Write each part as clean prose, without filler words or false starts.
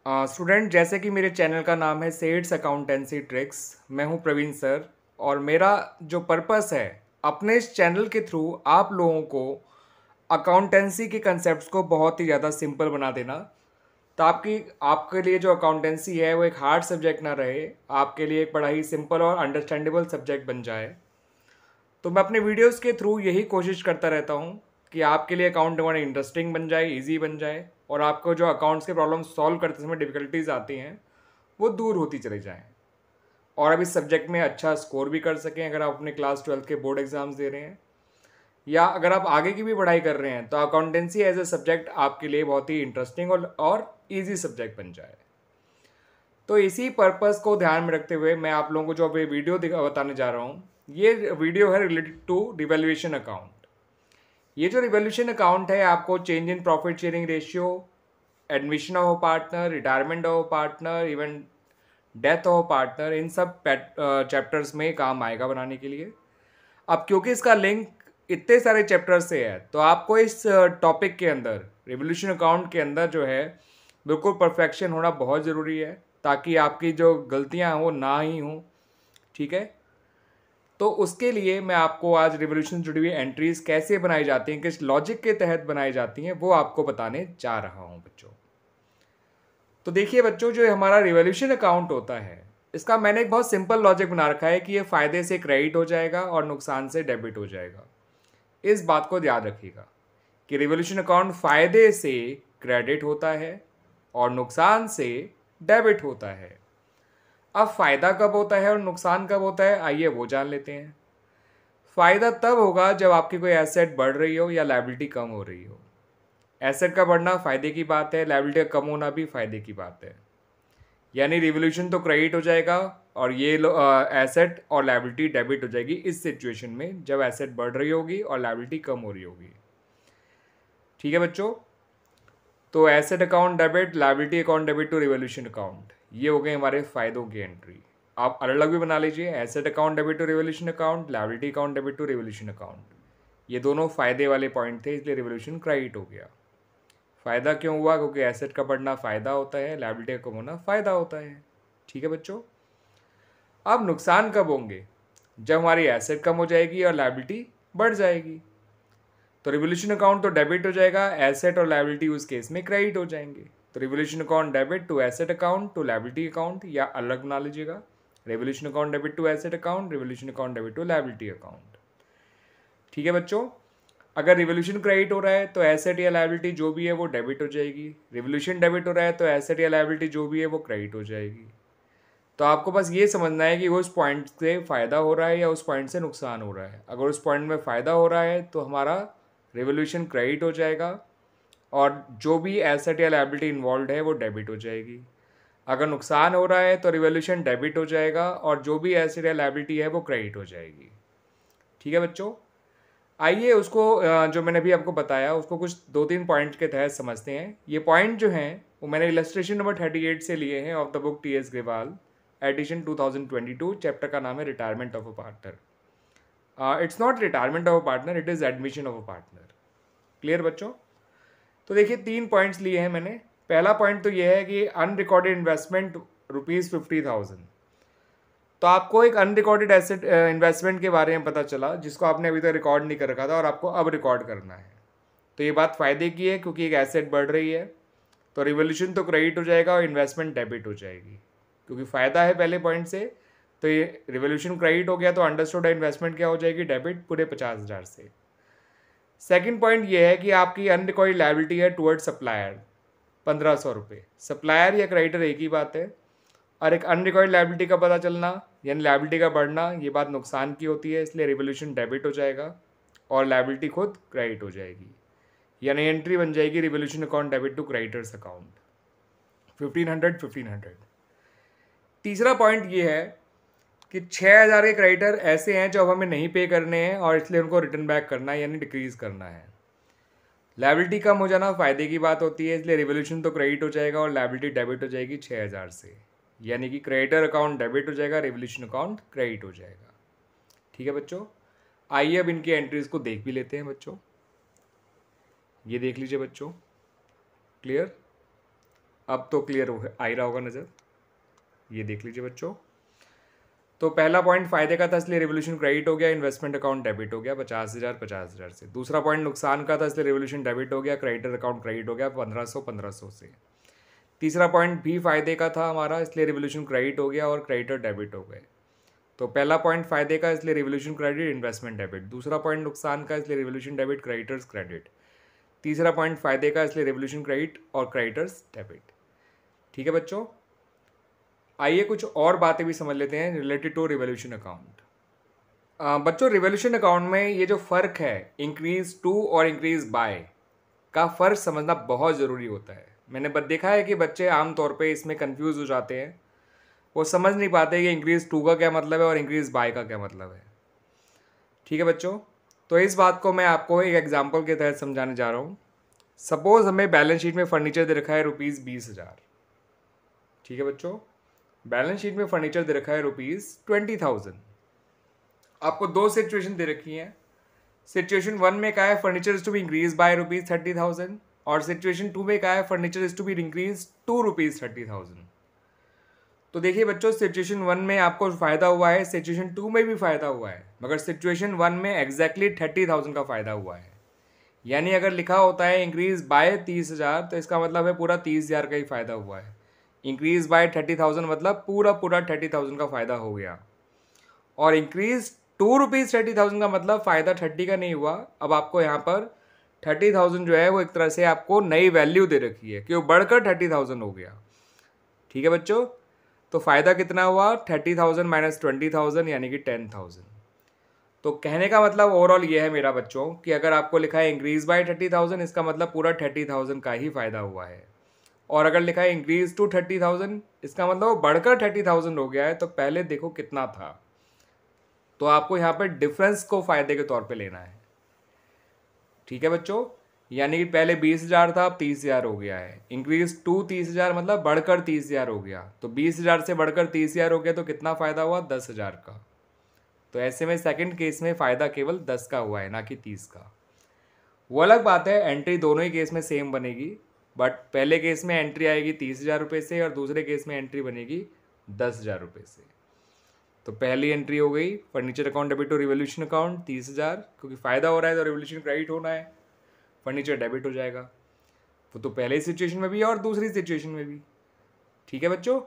Student, जैसे कि मेरे चैनल का नाम है सेट्स अकाउंटेंसी ट्रिक्स। मैं हूं प्रवीण सर, और मेरा जो पर्पस है अपने इस चैनल के थ्रू आप लोगों को अकाउंटेंसी के कंसेप्ट्स को बहुत ही ज़्यादा सिंपल बना देना, ताकि आपके लिए जो अकाउंटेंसी है वो एक हार्ड सब्जेक्ट ना रहे, आपके लिए एक बड़ा ही सिंपल और अंडरस्टैंडेबल सब्जेक्ट बन जाए। तो मैं अपने वीडियोस के थ्रू यही कोशिश करता रहता हूँ कि आपके लिए अकाउंट बनाना इंटरेस्टिंग बन जाए, इजी बन जाए, और आपको जो अकाउंट्स के प्रॉब्लम सॉल्व करते समय डिफ़िकल्टीज आती हैं वो दूर होती चली जाएं, और अब इस सब्जेक्ट में अच्छा स्कोर भी कर सकें अगर आप अपने क्लास 12 के बोर्ड एग्जाम्स दे रहे हैं, या अगर आप आगे की भी पढ़ाई कर रहे हैं तो अकाउंटेंसी एज ए सब्जेक्ट आपके लिए बहुत ही इंटरेस्टिंग और ईजी सब्जेक्ट बन जाए। तो इसी पर्पस को ध्यान में रखते हुए मैं आप लोगों को जो अभी वीडियो बताने जा रहा हूँ, ये वीडियो है रिलेटेड टू रिवैल्यूएशन अकाउंट। ये जो रिवैल्यूएशन अकाउंट है आपको change in profit sharing ratio, admission of partner, retirement of partner, even death of partner, इन सब चैप्टर्स में काम आएगा बनाने के लिए। अब क्योंकि इसका लिंक इतने सारे चैप्टर से है तो आपको इस टॉपिक के अंदर, रिवोल्यूशन अकाउंट के अंदर जो है, बिल्कुल परफेक्शन होना बहुत ज़रूरी है, ताकि आपकी जो गलतियां हैं वो ना ही हों। ठीक है, तो उसके लिए मैं आपको आज रिवोल्यूशन जुड़ी हुई एंट्रीज कैसे बनाई जाती हैं, किस लॉजिक के तहत बनाई जाती हैं, वो आपको बताने जा रहा हूँ बच्चों। तो देखिए बच्चों, जो हमारा रिवोल्यूशन अकाउंट होता है, इसका मैंने एक बहुत सिंपल लॉजिक बना रखा है कि ये फ़ायदे से क्रेडिट हो जाएगा और नुकसान से डेबिट हो जाएगा। इस बात को याद रखिएगा कि रिवोल्यूशन अकाउंट फ़ायदे से क्रेडिट होता है और नुकसान से डेबिट होता है। अब फ़ायदा कब होता है और नुकसान कब होता है, आइए वो जान लेते हैं। फ़ायदा तब होगा जब आपकी कोई एसेट बढ़ रही हो या लायबिलिटी कम हो रही हो। एसेट का बढ़ना फ़ायदे की बात है, लायबिलिटी का कम होना भी फ़ायदे की बात है। यानी रिवोल्यूशन तो क्रेडिट हो जाएगा और ये एसेट और लायबिलिटी डेबिट हो जाएगी इस सिचुएशन में, जब एसेट बढ़ रही होगी और लायबिलिटी कम हो रही होगी। ठीक है बच्चों, तो asset account debit, liability account debit to revolution account, ये हो गए हमारे फ़ायदों की एंट्री। आप अलग अलग भी बना लीजिए, asset account debit to revolution account, liability account debit to revolution account. ये दोनों फ़ायदे वाले पॉइंट थे, इसलिए रिवोल्यूशन क्रेडिट हो गया। फ़ायदा क्यों हुआ? क्योंकि एसेट का बढ़ना फ़ायदा होता है, लायबिलिटी का कम होना फ़ायदा होता है। ठीक है बच्चों, अब नुकसान कब होंगे? जब हमारी एसेट कम हो जाएगी और लायबिलिटी बढ़ जाएगी। तो रिवोल्यूशन अकाउंट तो डेबिट हो जाएगा, एसेट और लायबिलिटी उस केस में क्रेडिट हो जाएंगे। तो revaluation account debit to asset account to liability account, या अलग बना लीजिएगा, revaluation account debit to asset account, revaluation account debit to liability account. ठीक है बच्चों, अगर रिवोल्यूशन क्रेडिट हो रहा है तो एसेट या लायबिलिटी जो भी है वो डेबिट हो जाएगी, रिवोल्यूशन डेबिट हो रहा है तो एसेट या लायबिलिटी जो भी है वो क्रेडिट हो जाएगी। तो आपको बस ये समझना है कि उस पॉइंट से फ़ायदा हो रहा है या उस पॉइंट से नुकसान हो रहा है। अगर उस पॉइंट में फ़ायदा हो रहा है तो हमारा रिवोल्यूशन क्रेडिट हो जाएगा और जो भी एसेट या लायबिलिटी इन्वॉल्व है वो डेबिट हो जाएगी। अगर नुकसान हो रहा है तो रिवोल्यूशन डेबिट हो जाएगा और जो भी एसेट या लायबिलिटी है वो क्रेडिट हो जाएगी। ठीक है बच्चों, आइए उसको जो मैंने अभी आपको बताया उसको कुछ 2-3 पॉइंट के तहत समझते हैं। ये पॉइंट जो हैं वो मैंने इलस्ट्रेशन नंबर 38 से लिए हैं of the book T S. Grewal, edition 2022। Chapter का नाम है retirement of a partner. It's not retirement of a partner, it is admission of a partner. Clear बच्चों? तो देखिए 3 पॉइंट्स लिए हैं मैंने। पहला पॉइंट तो ये है कि अनरिकॉर्डेड इन्वेस्टमेंट ₹50,000। तो आपको एक अनरिकॉर्डेड एसेट इन्वेस्टमेंट के बारे में पता चला जिसको आपने अभी तक रिकॉर्ड नहीं कर रखा था और आपको अब रिकॉर्ड करना है। तो ये बात फ़ायदे की है क्योंकि एक एसेट बढ़ रही है, तो रिवोल्यूशन तो क्रेडिट हो जाएगा और इन्वेस्टमेंट डेबिट हो जाएगी, क्योंकि फ़ायदा है पहले पॉइंट से। तो ये रिवोल्यूशन क्रेडिट हो गया तो अंडरस्टूड इन्वेस्टमेंट क्या हो जाएगी? डेबिट, पूरे 50,000 से। सेकेंड पॉइंट ये है कि आपकी अनरिकॉर्डेड लायबिलिटी है टुवर्ड सप्लायर, 1,500 रुपये। सप्लायर या क्रेडिटर एक ही बात है। और एक अनरिकॉर्ड लायबिलिटी का पता चलना यानी लायबिलिटी का बढ़ना, ये बात नुकसान की होती है, इसलिए रिवोल्यूशन डेबिट हो जाएगा और लायबिलिटी खुद क्रेडिट हो जाएगी। यानी एंट्री बन जाएगी revaluation account debit to creditors account, 1500। तीसरा पॉइंट ये है कि 6,000 के क्रेडिटर ऐसे हैं जो अब हमें नहीं पे करने हैं और इसलिए उनको रिटर्न बैक करना है यानी डिक्रीज करना है। लायबिलिटी कम हो जाना फ़ायदे की बात होती है, इसलिए रिवोल्यूशन तो क्रेडिट हो जाएगा और लायबिलिटी डेबिट हो जाएगी 6,000 से, यानी कि क्रेडिटर अकाउंट डेबिट हो जाएगा, रिवोल्यूशन अकाउंट क्रेडिट हो जाएगा। ठीक है बच्चों, आइए अब इनकी एंट्रीज को देख भी लेते हैं बच्चों। ये देख लीजिए बच्चों, क्लियर। अब तो क्लियर आ ही रहा होगा नज़र, ये देख लीजिए बच्चों। तो पहला पॉइंट फायदे का था इसलिए रिवोल्यूशन क्रेडिट हो गया, इन्वेस्टमेंट अकाउंट डेबिट हो गया 50,000 से। दूसरा पॉइंट नुकसान का था इसलिए रिवोल्यूशन डेबिट हो गया, क्रेडिटर अकाउंट क्रेडिट हो गया 1500 से। तीसरा पॉइंट भी फायदे का था हमारा, इसलिए रिवोल्यूशन क्रेडिट हो गया और क्रेडिटर डेबिट हो गए। तो पहला पॉइंट फायदे का इसलिए रिवोल्यूशन क्रेडिट, इन्वेस्टमेंट डेबिट। दूसरा पॉइंट नुकसान का इसलिए रिवोल्यूशन डेबिट, क्रेडिटर्स क्रेडिट। तीसरा पॉइंट फायदे का इसलिए रिवोल्यूशन क्रेडिट और क्रेडिटर्स डेबिट। ठीक है बच्चों, आइए कुछ और बातें भी समझ लेते हैं रिलेटेड टू रिवोल्यूशन अकाउंट। बच्चों रिवोल्यूशन अकाउंट में ये जो फ़र्क है इंक्रीज टू और इंक्रीज बाय का फ़र्क समझना बहुत ज़रूरी होता है। मैंने देखा है कि बच्चे आमतौर पे इसमें कंफ्यूज हो जाते हैं, वो समझ नहीं पाते कि इंक्रीज टू का क्या मतलब है और इंक्रीज बाय का क्या मतलब है। ठीक है बच्चों, तो इस बात को मैं आपको एक एग्जांपल के तहत समझाने जा रहा हूँ। सपोज़ हमें बैलेंस शीट में फर्नीचर दे रखा है ₹20,000। ठीक है बच्चों, बैलेंस शीट में फर्नीचर दे रखा है ₹20,000। आपको दो सिचुएशन दे रखी हैं। सिचुएशन 1 में क्या है, furniture is to be increase by ₹30,000 और सिचुएशन 2 में क्या है, furniture is to be increase to ₹30,000। तो देखिए बच्चों, सिचुएशन 1 में आपको फ़ायदा हुआ है, सिचुएशन 2 में भी फ़ायदा हुआ है, मगर सिचुएशन 1 में एग्जैक्टली 30,000 का फ़ायदा हुआ है। यानी अगर लिखा होता है इंक्रीज बाय 30,000 तो इसका मतलब है पूरा 30,000 का ही फ़ायदा हुआ है। इंक्रीज बाय 30,000 मतलब पूरा 30,000 का फ़ायदा हो गया। और इंक्रीज ₹2 का मतलब फ़ायदा 30 का नहीं हुआ। अब आपको यहाँ पर 30,000 जो है वो एक तरह से आपको नई वैल्यू दे रखी है कि वो बढ़कर 30,000 हो गया। ठीक है बच्चों, तो फ़ायदा कितना हुआ, 30,000 माइनस 20,000 यानी कि 10,000। तो कहने का मतलब ओवरऑल ये है मेरा बच्चों कि अगर आपको लिखा है इंक्रीज बाय 30,000 इसका मतलब पूरा 30,000 का ही फ़ायदा हुआ है। और अगर लिखा है इंक्रीज टू 30,000 इसका मतलब वो बढ़कर 30,000 हो गया है। तो पहले देखो कितना था, तो आपको यहाँ पर डिफरेंस को फ़ायदे के तौर पे लेना है। ठीक है बच्चों, यानी कि पहले 20,000 था, अब 30,000 हो गया है। इंक्रीज टू 30,000 मतलब बढ़कर 30,000 हो गया। तो 20,000 से बढ़कर 30,000 हो गया तो कितना फ़ायदा हुआ, 10,000 का। तो ऐसे में सेकंड केस में फ़ायदा केवल 10 का हुआ है, ना कि 30 का। वो अलग बात है, एंट्री दोनों ही केस में सेम बनेगी, बट पहले केस में एंट्री आएगी 30,000 रुपये से और दूसरे केस में एंट्री बनेगी 10,000 रुपये से। तो पहली एंट्री हो गई furniture account debit to revolution account 30,000, क्योंकि फ़ायदा हो रहा है तो रिवोल्यूशन क्रेडिट होना है, फर्नीचर डेबिट हो जाएगा। वो तो पहले सिचुएशन में भी और दूसरी सिचुएशन में भी। ठीक है बच्चों,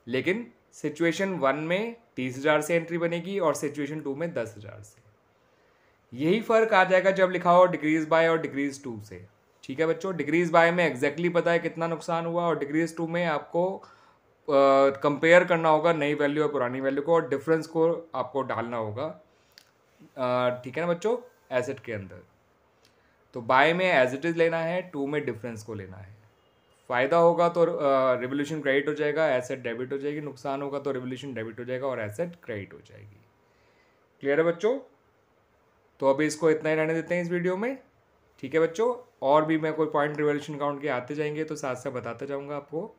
लेकिन सिचुएशन 1 में 30,000 से एंट्री बनेगी और सिचुएशन 2 में 10,000 से। यही फ़र्क आ जाएगा जब लिखा हो डिक्रीज बाय और डिक्रीज टू से। ठीक है बच्चों, डिक्रीज बाय में एग्जैक्टली पता है कितना नुकसान हुआ और डिक्रीज टू में आपको कंपेयर करना होगा नई वैल्यू और पुरानी वैल्यू को और डिफरेंस को आपको डालना होगा। ठीक है ना बच्चों, एसेट के अंदर। तो बाय में एज इट इज़ लेना है, टू में डिफरेंस को लेना है। फ़ायदा होगा तो रिवोल्यूशन क्रेडिट हो जाएगा, एसेट डेबिट हो जाएगी। नुकसान होगा तो रिवोल्यूशन डेबिट हो जाएगा और एसेट क्रेडिट हो जाएगी। क्लियर है बच्चों? तो अभी इसको इतना ही रहने देते हैं इस वीडियो में। ठीक है बच्चों, और भी मैं कोई पॉइंट रिवोल्यूशन अकाउंट के आते जाएंगे तो साथ साथ बताता जाऊंगा आपको।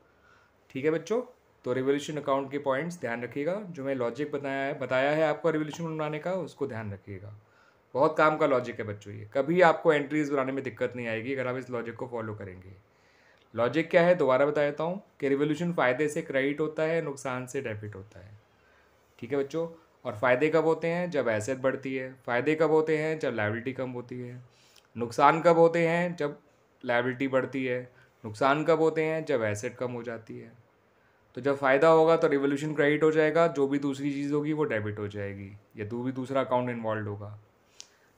ठीक है बच्चों, तो रिवोल्यूशन अकाउंट के पॉइंट्स ध्यान रखिएगा, जो मैं लॉजिक बताया है आपको रिवोल्यूशन बनाने का, उसको ध्यान रखिएगा। बहुत काम का लॉजिक है बच्चों ये, कभी आपको एंट्रीज बनाने में दिक्कत नहीं आएगी अगर आप इस लॉजिक को फॉलो करेंगे। लॉजिक क्या है दोबारा बता देता हूँ कि रिवोल्यूशन फ़ायदे से क्रेडिट होता है, नुकसान से डेबिट होता है। ठीक है बच्चों, और फ़ायदे कब होते हैं, जब एसेट बढ़ती है। फ़ायदे कब होते हैं, जब लायबिलिटी कम होती है। नुकसान कब होते हैं, जब लायबिलिटी बढ़ती है। नुकसान कब होते हैं, जब एसेट कम हो जाती है। तो जब फ़ायदा होगा तो रिवोल्यूशन क्रेडिट हो जाएगा, जो भी दूसरी चीज़ होगी वो डेबिट हो जाएगी या दूसरा अकाउंट इन्वॉल्व होगा।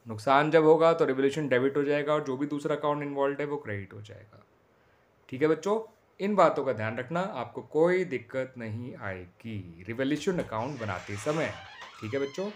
नुकसान जब होगा तो रिवोल्यूशन डेबिट हो जाएगा और जो भी दूसरा अकाउंट इन्वॉल्व है वो क्रेडिट हो जाएगा। ठीक है बच्चों, इन बातों का ध्यान रखना, आपको कोई दिक्कत नहीं आएगी रिवोल्यूशन अकाउंट बनाते समय। ठीक है बच्चों।